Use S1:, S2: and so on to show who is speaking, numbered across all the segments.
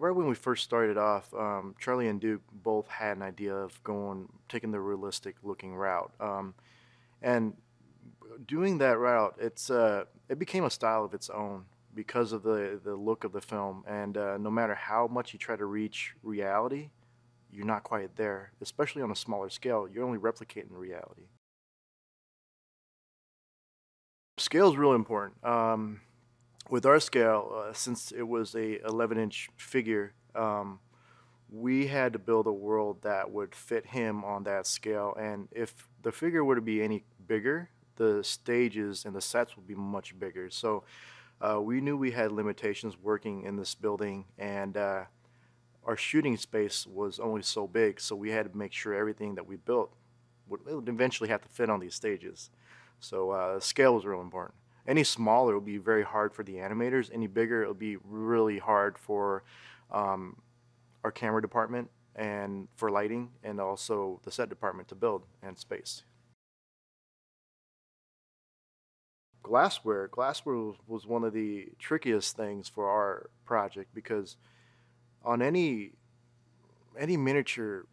S1: Right when we first started off, Charlie and Duke both had an idea of taking the realistic looking route. And doing that route, it became a style of its own because of the look of the film. And no matter how much you try to reach reality, you're not quite there, especially on a smaller scale. You're only replicating reality. Scale is really important. With our scale, since it was a 11-inch figure, we had to build a world that would fit him on that scale. And if the figure were to be any bigger, the stages and the sets would be much bigger. So we knew we had limitations working in this building, and our shooting space was only so big. So we had to make sure everything that we built would eventually have to fit on these stages. So scale was real important. Any smaller would be very hard for the animators. Any bigger, it would be really hard for um, our camera department and for lighting, and also the set department to build and space. Glassware was one of the trickiest things for our project because on any miniature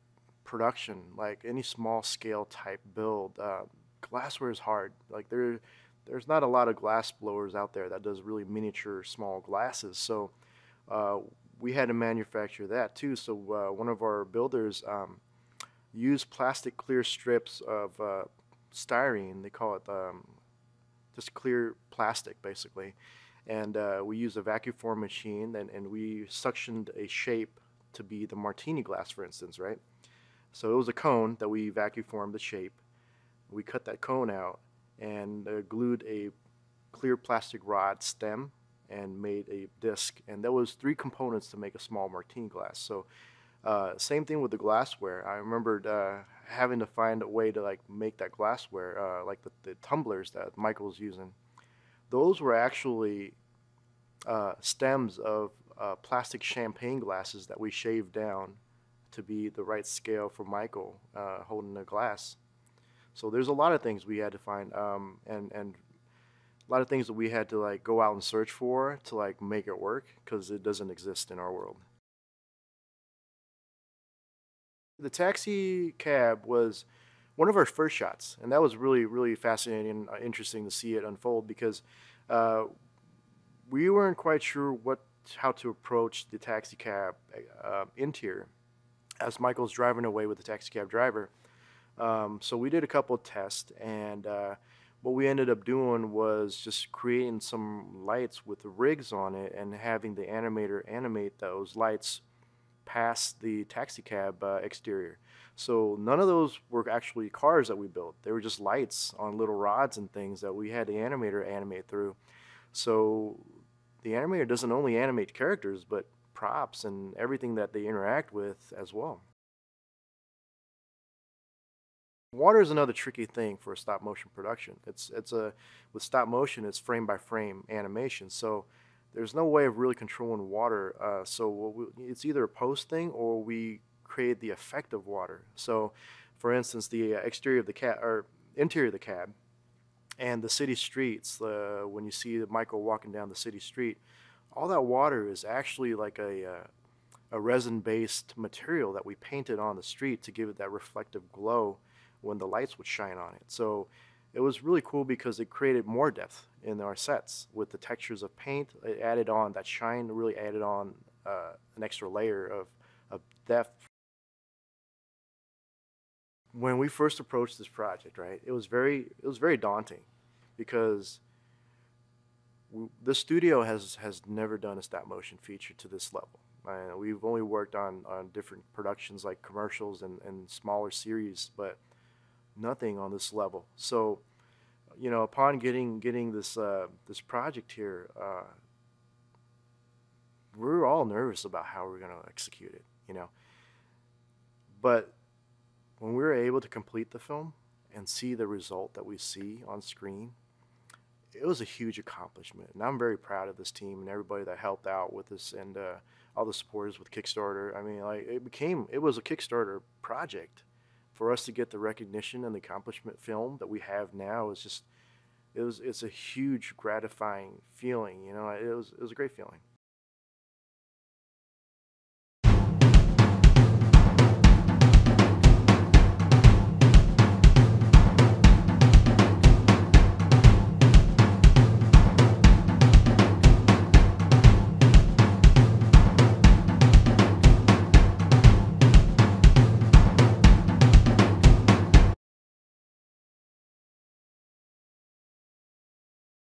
S1: production, like any small scale type build, glassware is hard. Like there's not a lot of glass blowers out there that does really miniature small glasses. So uh, we had to manufacture that too. So one of our builders used plastic clear strips of styrene. They call it just clear plastic, basically. And we used a vacuum form machine, and we suctioned a shape to be the martini glass, for instance, right? So it was a cone that we vacuum formed the shape. We cut that cone out and glued a clear plastic rod stem and made a disc. And there was three components to make a small martini glass. So same thing with the glassware. I remembered having to find a way to like make that glassware, like the tumblers that Michael's using. Those were actually stems of plastic champagne glasses that we shaved down to be the right scale for Michael holding the glass. So there's a lot of things we had to find, and a lot of things that we had to like go out and search for to like make it work because it doesn't exist in our world. The taxi cab was one of our first shots, and that was really fascinating and interesting to see it unfold because uh, we weren't quite sure how to approach the taxi cab interior as Michael's driving away with the taxi cab driver. So we did a couple of tests, and what we ended up doing was just creating some lights with the rigs on it and having the animator animate those lights past the taxi cab exterior. So none of those were actually cars that we built. They were just lights on little rods and things that we had the animator animate through. So the animator doesn't only animate characters, but props and everything that they interact with as well. Water is another tricky thing for a stop motion production. It's a with stop motion, it's frame by frame animation, so there's no way of really controlling water. It's either a post thing or we create the effect of water. So, for instance, the exterior of the cab or interior of the cab and the city streets. When you see Michael walking down the city street, all that water is actually like a resin-based material that we painted on the street to give it that reflective glow when the lights would shine on it. So it was really cool because it created more depth in our sets with the textures of paint. It added on that shine, really added on an extra layer of depth. When we first approached this project, right, it was very daunting because the studio has never done a stop motion feature to this level. We've only worked on different productions like commercials and smaller series, but nothing on this level. So, upon getting this project here, we're all nervous about how we're going to execute it. But when we were able to complete the film and see the result that we see on screen, it was a huge accomplishment, and I'm very proud of this team and everybody that helped out with this, and all the supporters with Kickstarter. I mean, like it was a Kickstarter project for us to get the recognition and the accomplishment film that we have now. It's a huge gratifying feeling. It was a great feeling.